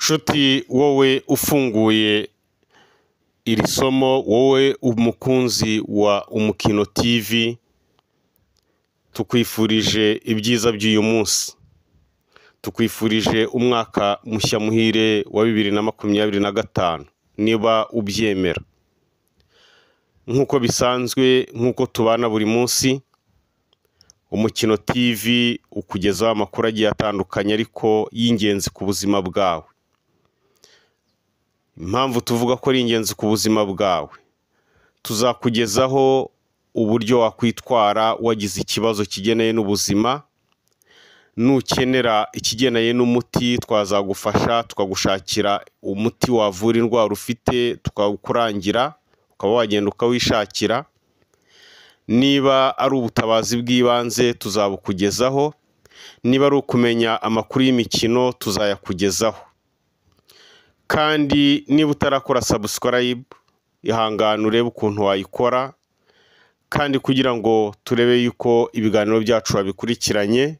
Nshuti wowe ufunguye iri somo, wowe umukunzi wa Umukino TV, tukwifurije ibyiza by'uyu munsi. Tukwifurije umwaka mushya muhire wa 2025 niba ubyemera. Nkuko bisanzwe, nkuko tubana buri munsi, Umukino TV ukugezaho amakuru agiye atandukanye ariko y'ingenzi ku buzima bwawe. Impamvu tuvuga ko ari ingenzi ku buzima bwawe, tuzakugezaho uburyo wakwitwara wagize ikibazo kigeneye n'ubuzima. Nukenera ikigeneye n'umuti, twazagufasha tukagushakira umuti wavura indwara ufite, tukawukurangira ukaba wagenda ukawishakira. Niba ari ubutabazi bw'ibanze tuzabukugezaho, niba ari ukumenya amakuru y'imikino tuzayakugezaho. Kandi niba utarakora subscribe, ihangane urebe ukuntu wayikora, kandi kugira ngo turebe yuko ibiganiro byacu babikurikiranye,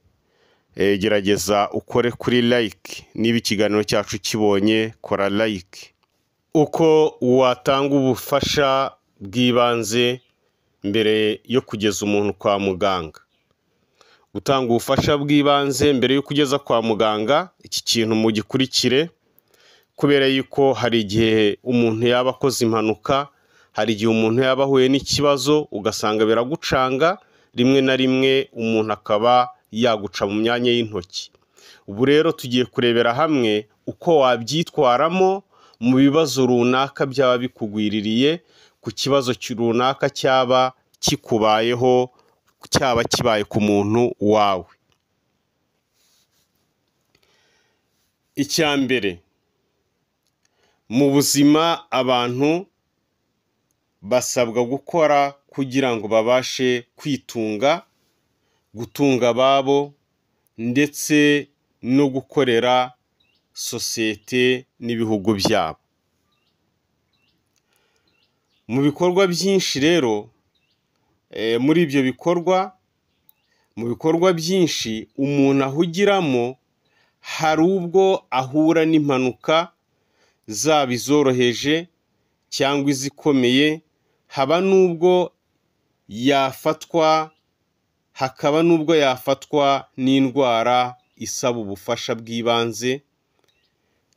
gerageza ukore kuri like. Niba ikiganiro cyacu kibonye, kora like. Uko watanga ubufasha bw'ibanze mbere yo kugeza umuntu kwa muganga. Gutanga ubufasha bw'ibanze mbere yo kugeza kwa muganga, iki kintu mugikurikire, kubera yuko hari igihe umuntu yaba akoze impanuka, hari igihe umuntu yaba ahuye n'ikibazo ugasanga biragucanga, rimwe na rimwe umuntu akaba yaguca mu myanya y'intoki. Ubu rero tugiye kurebera hamwe uko wabyitwaramo mu bibazo runaka byaba bikugwiririye, ku kibazo runaka cyaba kikubayeho, cyaba kibaye ku muntu wawe. Icya mbere, mu buzima abantu basabwa gukora kugira ngo babashe kwitunga, gutunga ababo, ndetse no gukorera sosiyete n'ibihugu byabo. Mu bikorwa byinshi rero, muri ibyo bikorwa, mu bikorwa byinshi umuntu ahugiramo, hari ubwo ahura n'impanuka, zaba izoroheje cyangwa izikomeye, haba n'ubwo yafatwa, hakaba n'ubwo yafatwa n'indwara isaba ubufasha bw'ibanze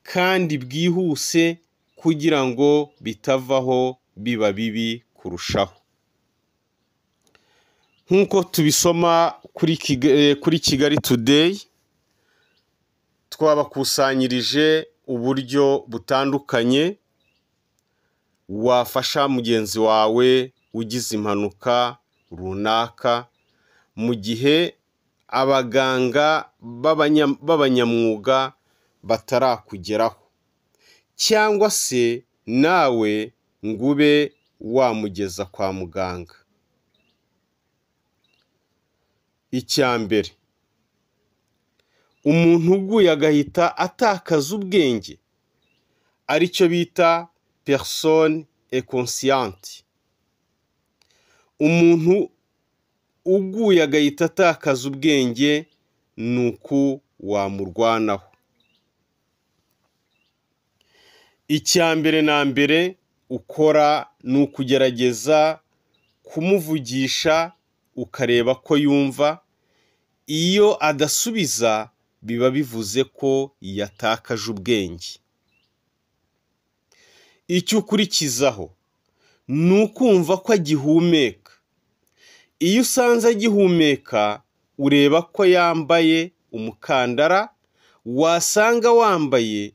kandi bwihuse kugira ngo bitavaho biba bibi kurushaho. Nk'uko tubisoma kuri Kigali Today, twabakusanyirije uburyo butandukanye wafasha mugenzi wawe ugize impanuka runaka, mu gihe abaganga b'abanyamwuga batarakugeraho, cyangwa se nawe ngo ube wamugeza kwa muganga. Icya mbere, umuntu uguye agahita atakaza ubwenge, aricyo bita personne inconsciente. Umuntu uguye agahita atakaza ubwenge, ni uku wamurwanaho. Icya mbere na mbere ukora ni ukugerageza kumuvugisha ukareba ko yumva. Iyo adasubiza biba bivuze ko yatakaje ubwenge. Icyo ukurikizaho ni ukumva ko agihumeka. Iyo usanze agihumeka, ureba ko yambaye umukandara, wasanga wambaye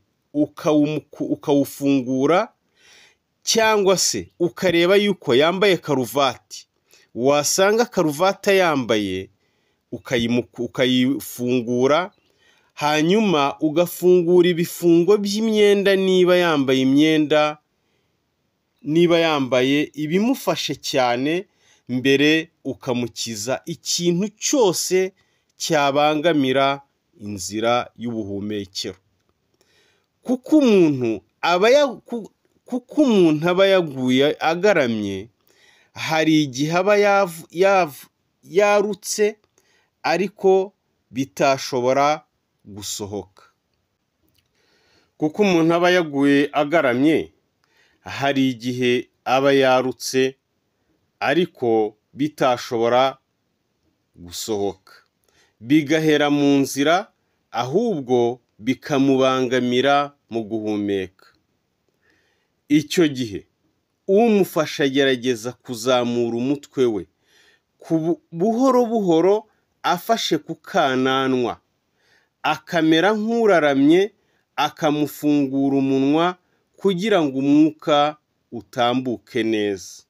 ukawufungura, cyangwa se ukareba yuko yambaye karuvati, wasanga karuvati yambaye ukayifungura, hanyuma ugafungura ibifungo by'imyenda niba yambaye imyenda, niba yambaye ibimufashe cyane, mbere ukamukiza ikintu cyose cyabangamira inzira y'ubuhumekero. Kuko umuntu aba yaguye agaramye, hari igihe aba yarutse ariko bitashobora gusohoka. kuko umuntu aba yaguye agaramye, hari igihe aba yarutse ariko bitashobora gusohoka, bigahera mu nzira ahubwo bikamubangamira mu guhumeka. Icyo gihe umufasha agerageza kuzamura umutwe we buhoro buhoro afashe ku kananwa, akamera nk'uraramye, akamufungura umunwa kugira ngo umwuka utambuke neza.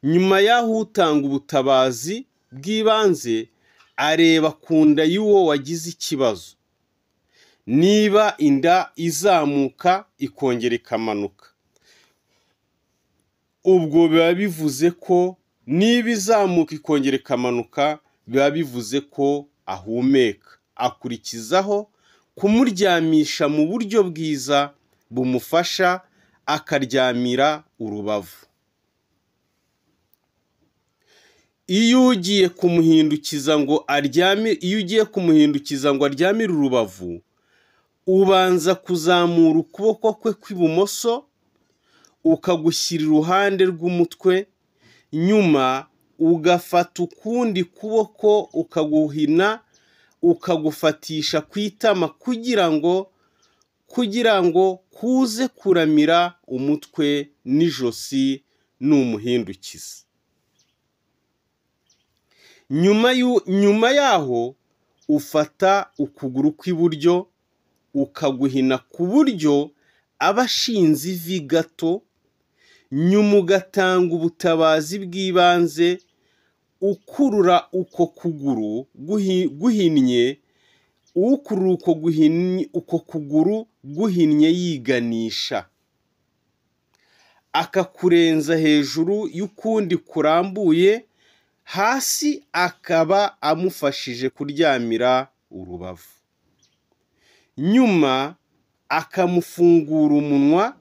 Nyuma y'aho utanga ubutabazi bw'ibanze areba ku nda y'uwo wagize ikibazo, niba inda izamuka ikongera ikamanuka, ubwo biba bivuze ko niba izamuka ikongera ikamanuka biba bivuze ko ahumeka. Akurikizaho kumuryamisha mu buryo bwiza bumufasha akaryamira urubavu. Iyo ugiye kumuhindukiza ngo aryamire urubavu, ubanza kuzamura ukuboko kwe kw'ibumoso ukagushyira iruhande rw'umutwe, nyuma ugafata ukundi kuboko ukaguhina ukagufatisha ku itama kugira ngo kuze kuramira umutwe n'ijosi n'umuhindukiza. Nyuma yaho ufata ukuguru kw'iburyo ukaguhina ku buryo aba ashinze ivi gato, nyuma ugatanga ubutabazi bw'ibanze ukurura uko kuguru guhinnye, ukurura uko kuguru guhinnye yiganisha, akakurenza hejuru y'ukundi kurambuye, hasi akaba amufashije kuryamira urubavu. Nyuma akamufungura umunwa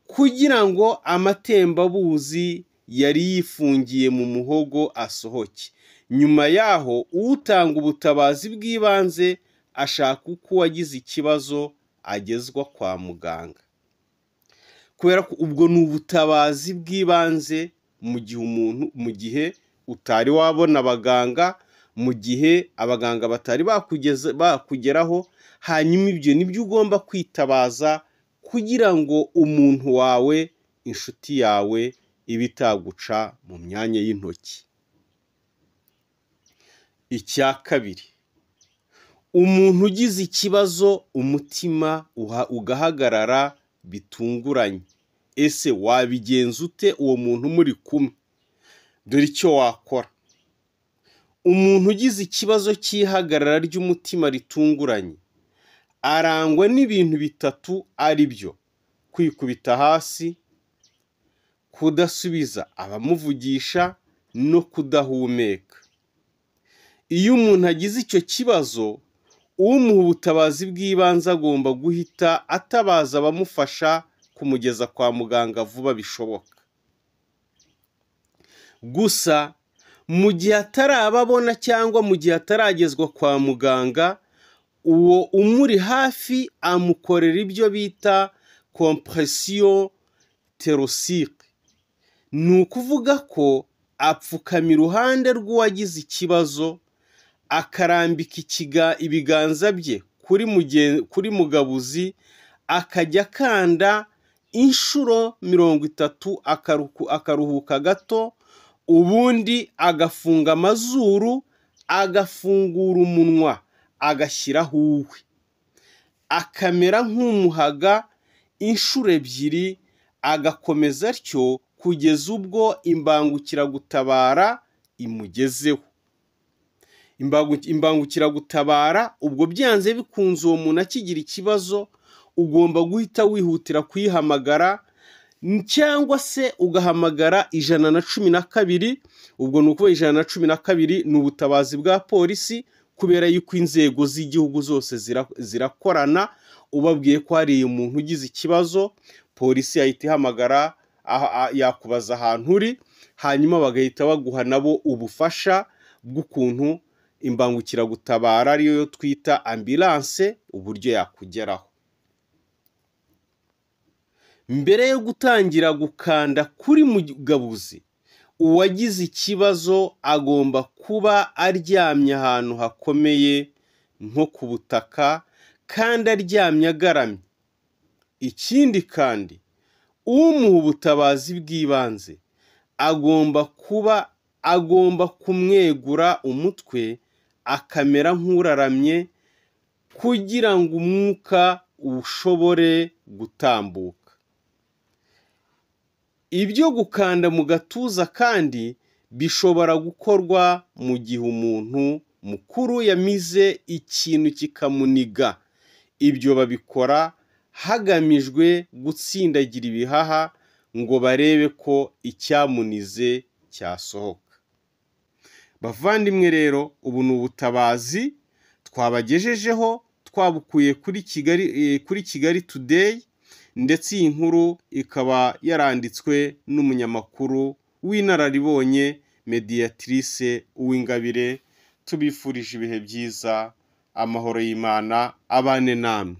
kugira ngo amatembabuzi yari yifungiye mu muhogo asohoke. Nyuma yaho utanga ubutabazi bw'ibanze ashaka uko uwagize ikibazo agezwa kwa muganga, kubera ko ubwo ni ubutabazi bw'ibanze mu gihe utari wabona abaganga, mu gihe abaganga batari bakugeraho. Hanyuma ibyo nibyo ugomba kwitabaza kugira ngo umuntu wawe, inshuti yawe ibe itaguca mu myanya y'intoki. Icya kabiri, umuntu ugize ikibazo umutima ugahagarara bitunguranye, ese wabigenza ute uwo muntu muri kumwe? Dore icyo wakora. Umuntu ugize ikibazo cy'ihagarara ry'umutima ritunguranye arangwa n'ibintu bitatu, ari byo: kwikubita hasi, kudasubiza abamuvugisha, no kudahumeka. Iyo umuntu agize icyo kibazo, umuha ubutabazi bw'ibanze agomba guhita atabaza abamufasha kumugeza kwa muganga vuba bishoboka. Gusa mu gihe atarababona cyangwa mu gihe ataragezwa kwa muganga, uwo umuri hafi amukorera ibyo bita compression thoracique. Ni ukuvuga ko apfukama iruhande rw'uwagize ikibazo, akarambika ibiganza bye kuri mugabuzi, akajya akanda inshuro 30, akaruhuka gato, ubundi agafunga amazuru, agafungura umunwa, agashyiraho uwe, akamera nk'umuhaga inshuro 2, agakomeza atyo kugeza ubwo imbangukiragutabara imugezeho. Imbangukiragutabara ubwo byanze bikunze uwo muntu akigira ikibazo, ugomba guhita wihutira kuyihamagara, cyangwa se ugahamagara 112. Ubwo ni ukuvuga 112 ni ubutabazi bwa polisi, kubera yuko inzego z'igihugu zose zirakorana. Ubabwiye ko hari umuntu ugize ikibazo, polisi yahita ihamagara, yakubaza ahantu uri, hanyuma bagahita baguha nabo ubufasha bw'ukuntu imbangukiragutabara ariyo twita ambulance uburyo yakugeraho. Mbere yo gutangira gukanda kuri mugabuzi, uwagize ikibazo agomba kuba aryamye ahantu hakomeye nko ku butaka kandi aryamye agaramye. Ikindi kandi umuha ubutabazi bw'ibanze agomba kumwegura umutwe akamera nk'uraramye kugira ngo umwuka ushobore gutambuka. Ibyo gukanda mu gatuza kandi bishobora gukorwa mu gihe umuntu mukuru yamize ikintu kikamuniga. Ibyo babikora hagamijwe gutsindagira ibihaha ngo barebe ko icyamunize cyasohoka. Bavandimwe rero, ubu ni ubutabazi twabagejejeho twabukuye kuri Kigali Today, ndetse iyi nkuru ikaba yaranditswe n'umunyamakuru w'inararibonye Mediatrice Uwingabire. Tubifurije ibihe byiza, amahoro y'Imana abane namwe.